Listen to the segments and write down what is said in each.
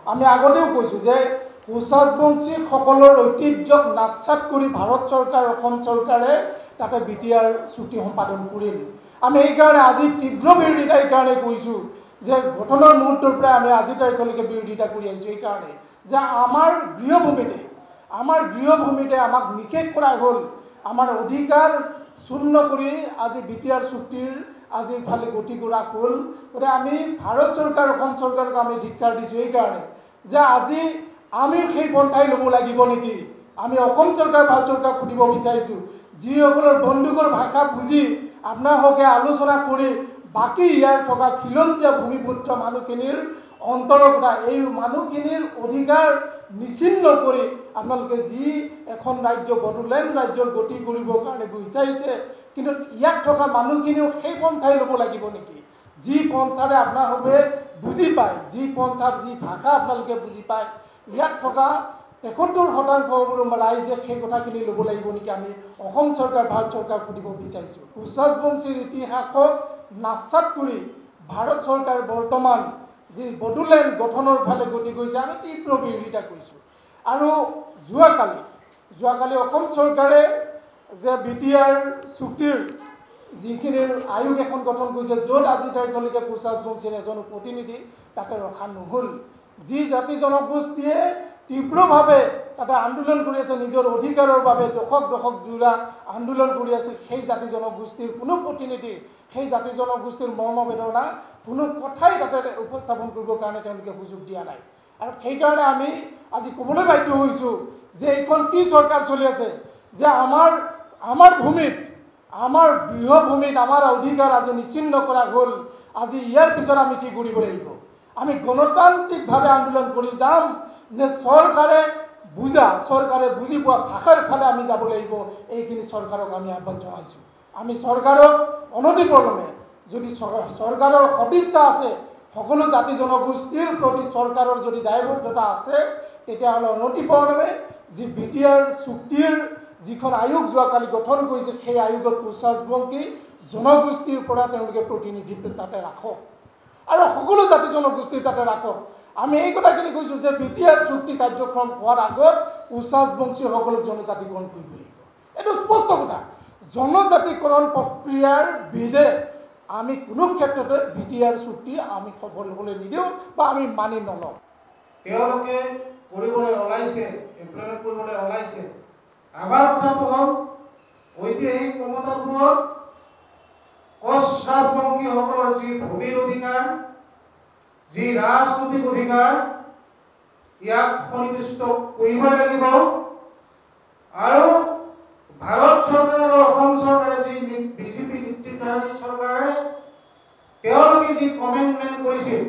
আমি আগতেও কৈছোঁ যে কোচাছবংশী সকলৰ ঐতিহ্যক নাৎসাত কৰি ভাৰত চৰকাৰ অসম চৰকাৰে তাতে BTR চুক্তি সম্পাদন কৰিল। আমি এইকাৰণে আজি তীব্ৰ বিৰোধিতা এইকাৰণে কৈছোঁ যে ঘটনাৰ মুহূৰ্তৰ পৰা আমি আজি তাৰিখলৈকে বিৰোধিতা কৰি আহিছোঁ এইকাৰণে যে আমাৰ গৃহভূমিতে আমাক নিষেধ কৰা হ'ল, আমাৰ অধিকাৰ শূন্য কৰি আজি BTR চুক্তিৰ আজি ইফালে গতি কৰা হ'ল। গতিকে আমি ভাৰত চৰকাৰ অসম চৰকাৰক আমি ধিক্কাৰ দিছোঁ এইকাৰণে যে আজি আমি সেই পন্থাই ল'ব লাগিব নেকি। আমি অসম চৰকাৰ ভাৰত চৰকাৰক সুধিব বিচাৰিছোঁ, যিসকলৰ বন্দুকৰ ভাষা বুজি আপোনালোকে আলোচনা কৰি বাকী ইয়াৰ থকা খিলঞ্জীয়া ভূমিপুত্ৰ মানুহখিনিৰ অন্তৰত এই মানুহখিনিৰ অধিকাৰ নিচিন্ন কৰি আপোনালোকে যি এখন ৰাজ্য বড়োলেণ্ড ৰাজ্যৰ গতি কৰিবৰ কাৰণে বিচাৰিছে, কিন্তু ইয়াত থকা মানুহখিনিও সেই পন্থাই ল'ব লাগিব নেকি, যি পন্থাৰে আপোনালোকে বুজি পায়, যি পন্থাৰ যি ভাষা আপোনালোকে বুজি পায়, ইয়াত থকা ৭৩% ৰাইজে সেই কথাখিনি ল'ব লাগিব নেকি। আমি অসম চৰকাৰ ভাৰত চৰকাৰক সুধিব বিচাৰিছোঁ। কোচাছবংশীৰ ইতিহাসক নাৎসাত কৰি ভাৰত চৰকাৰ বৰ্তমান যি বড়োলেণ্ড গঠনৰ ফালে গতি কৰিছে, আমি তীব্ৰ বিৰোধিতা কৰিছোঁ। আৰু যোৱাকালি অসম চৰকাৰে যে BTR চুক্তিৰ যিখিনি আয়োগ এখন গঠন কৰিছে, য'ত আজি তাৰিখলৈকে কোচাছবংশীৰ এজন প্ৰতিনিধি তাতে ৰখা নহ'ল। যি জাতি জনগোষ্ঠীয়ে তীব্ৰভাৱে তাতে আন্দোলন কৰি আছে, নিজৰ অধিকাৰৰ বাবে দশক জোৰা আন্দোলন কৰি আছে, সেই জাতি জনগোষ্ঠীৰ কোনো প্ৰতিনিধি, সেই জাতি জনগোষ্ঠীৰ মৰ্মবেদনা কোনো কথাই তাতে উপস্থাপন কৰিবৰ কাৰণে তেওঁলোকে সুযোগ দিয়া নাই। আৰু সেইকাৰণে আমি আজি ক'বলৈ বাধ্য হৈছোঁ যে এইখন কি চৰকাৰ চলি আছে, যে আমাৰ ভূমিত, আমাৰ গৃহভূমিত আমাৰ অধিকাৰ আজি নিশ্চিন্ন কৰা হ'ল। আজি ইয়াৰ পিছত আমি কি কৰিব লাগিব? আমি গণতান্ত্ৰিকভাৱে আন্দোলন কৰি যাম নে চৰকাৰে বুজি পোৱা ভাষাৰ ফালে আমি যাব লাগিব? এইখিনি চৰকাৰক আমি আহ্বান জনাইছোঁ। আমি চৰকাৰক অনতিপলমে, যদি চৰকাৰৰ সদিচ্ছা আছে, সকলো জাতি জনগোষ্ঠীৰ প্ৰতি চৰকাৰৰ যদি দায়বদ্ধতা আছে, তেতিয়াহ'লে অনতিপলমে যি BTR চুক্তিৰ যিখন আয়োগ যোৱাকালি গঠন কৰিছে, সেই আয়োগত কোচাছবংশী জনগোষ্ঠীৰ পৰা তেওঁলোকে প্ৰতিনিধিত্ব তাতে ৰাখক আৰু সকলো জাতি জনগোষ্ঠীৰ তাতে ৰাখক। আমি এই কথাখিনি কৈছোঁ যে BTR চুক্তি কাৰ্যক্ৰম হোৱাৰ আগত কোচাছবংশীসকলক জনজাতিকৰণ কৰিব লাগিব। এইটো স্পষ্ট কথা। জনজাতিকৰণ প্ৰক্ৰিয়াৰ বিধে আমি কোনো ক্ষেত্ৰতে BTR চুক্তি আমি সফল হ'বলৈ নিদিওঁ বা আমি মানি নলওঁ। তেওঁলোকে কৰিবলৈ ওলাইছে, ইমপ্লিমেণ্ট কৰিবলৈ ওলাইছে। আমাৰ কথাটো হ'ল ঐতিহাসিক ক্ষমতাবোৰত কোচ ৰাজবংশীসকলৰ যি ভূমিৰ অধিকাৰ, যি ৰাজনৈতিক অধিকাৰ, ইয়াক সন্নিৱিষ্ট কৰিবই লাগিব। আৰু ভাৰত চৰকাৰ আৰু অসম চৰকাৰে যি BJP নেতৃত্বাধীন চৰকাৰে তেওঁলোকে যি কমেণ্টমেণ্ট কৰিছিল,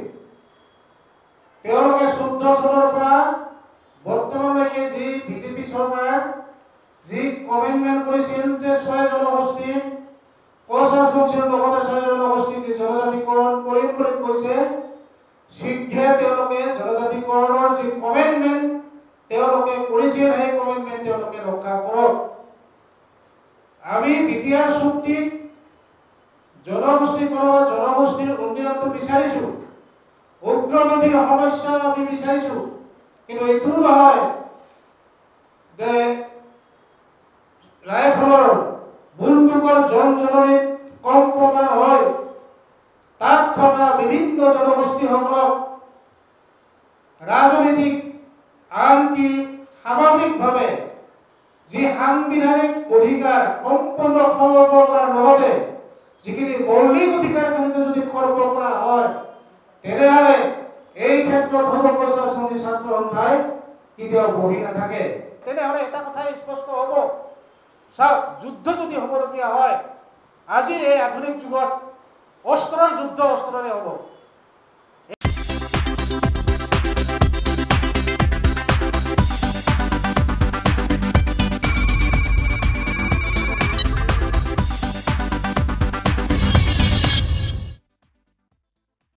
তেওঁলোকে 14 চনৰ পৰা বৰ্তমানলৈকে যি BJP চৰকাৰ যি কমেণ্টমেণ্ট কৰিছিল যে 6 জনগোষ্ঠী কোচ ৰাজবংশীৰ লগতে 6 জনগোষ্ঠীক জনজাতিকৰণ কৰিম বুলি কৈছে, শীঘ্ৰে তেওঁলোকে জনজাতিকৰণৰ যি কমেণ্টমেণ্ট তেওঁলোকে কৰিছিল, সেই কমেণ্টমেণ্ট তেওঁলোকে ৰক্ষা কৰক। আমি BTR চুক্তিত জনগোষ্ঠীৰ উন্নয়নটো বিচাৰিছোঁ, উগ্ৰপন্থীৰ সমস্যা আমি বিচাৰিছোঁ, কিন্তু এইটো নহয় যে ৰাইফলৰ বন্দুকৰ জনজননীত কম্পমান হয় তাত থকা বিভিন্ন জনগোষ্ঠীসকলক ৰাজনৈতিক আনকি সামাজিকভাৱে যি সাংবিধানিক অধিকাৰ সম্পূৰ্ণ খৰ্ব কৰাৰ লগতে যিখিনি মৌলিক অধিকাৰখিনিকে যদি খৰ্ব কৰা হয়, তেনেহ'লে এই ক্ষেত্ৰত সমগ্ৰ ছাত্ৰ সন্থাই কেতিয়াও বহি নাথাকে। তেনেহ'লে এটা কথাই স্পষ্ট হ'ব, চাওক, যুদ্ধ যদি হ'বলগীয়া হয়, আজিৰ এই আধুনিক যুগত অস্ত্ৰৰ যুদ্ধ অস্ত্ৰৰে হ'ব।